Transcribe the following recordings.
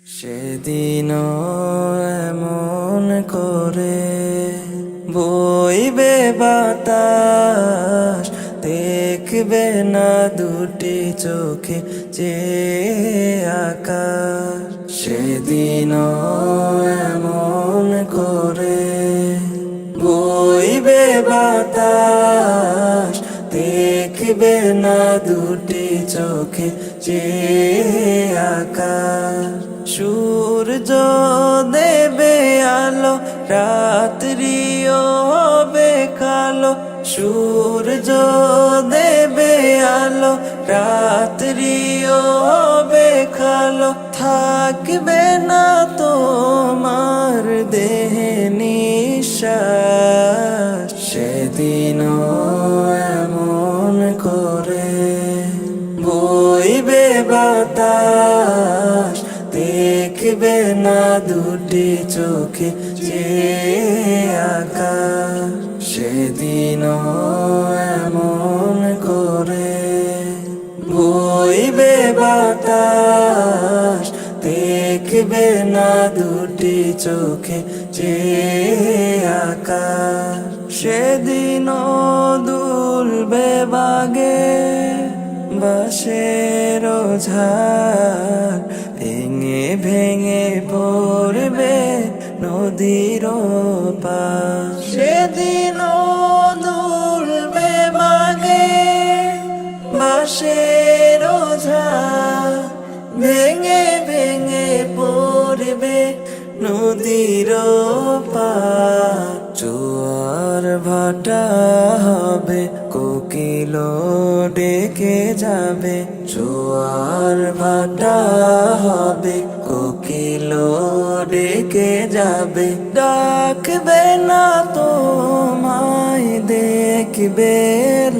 সেদিনও এমন করে বইবে বাতাস, দেখবে না দুটি চোখে যে আকাশ। সেদিনও এমন করে বইবে বাতাস, দেখবে না দুটি চোখে যে আকাশ। সূর্য দেবে আলো, রাত্রিও হবে কালো। সূর্য দেবে আলো, রাত্রিও হবে কালো। থাকবে না তোমার দেহে নিঃশ্বাস। সেদিনও এমন করে বইবে বাতাস, দেখবে না দুটি চোখে যে আকাশ। সেদিনও এমন করে বইবে বাতাস, দেখবে না দুটি চোখে যে আকাশ। সেদিনও দুলবে বাগে বাঁশের ঝাড়, ভেঙে ভেঙে পড়বে নদীর পার। সেদিনও দুলবে বাগে বাঁশের ঝাড়, ভেঙে ভেঙে পড়বে নদীর পার। জোয়ার ভাটা হবে, কোকিল ডেকে যাবে। জোয়ার ভাটা হবে, কোকিল ডেকে যাবে। ডাকবে না তোমায়, দেখবে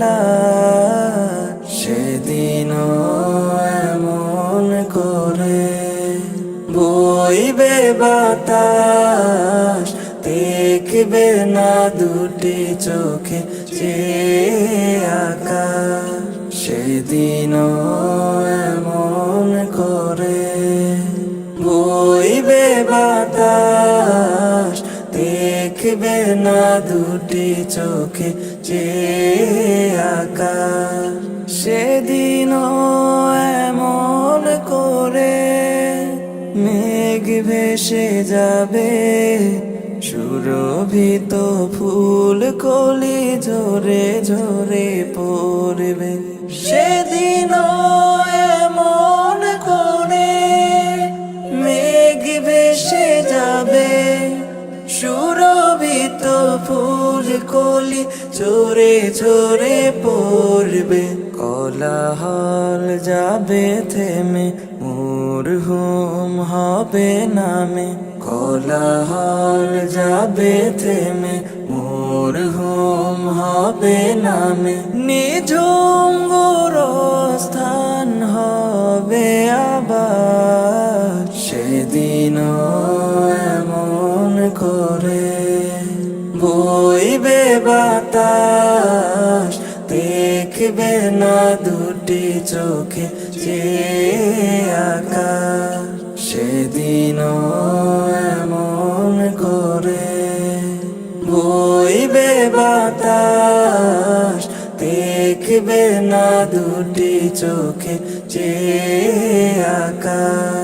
লাশ। সেদিনও এমন করে বইবে বাতাস, দেখবে না দুটি চোখে যে আকাশ। সেদিনও এমন করে বইবে বাতাস, দেখবে না দুটি চোখে যে আকাশ। সেদিনও এমন করে মেঘ ভেসে যাবে, সুরভিত ফুল কলি ঝরে ঝরে পড়বে। সেদিনও এমন করে মেঘ ভেসে যাবে, সুরভিত ফুল কলি ঝরে ঝরে পড়বে। কোলাহল যাবে থেমে, মরহুম হবে নামে। কোলাহল যাবে থেমে, মরহুম হবে নামে। নিঝুম গোরস্থান হবে আবার। সেদিনও এমন করে বইবে বাতাস, দেখবে না দুটি চোখে যে আকাশ। সেদিনও এমন করে বইবে বাতাস, দেখবে না দুটি চোখে যে আকাশ।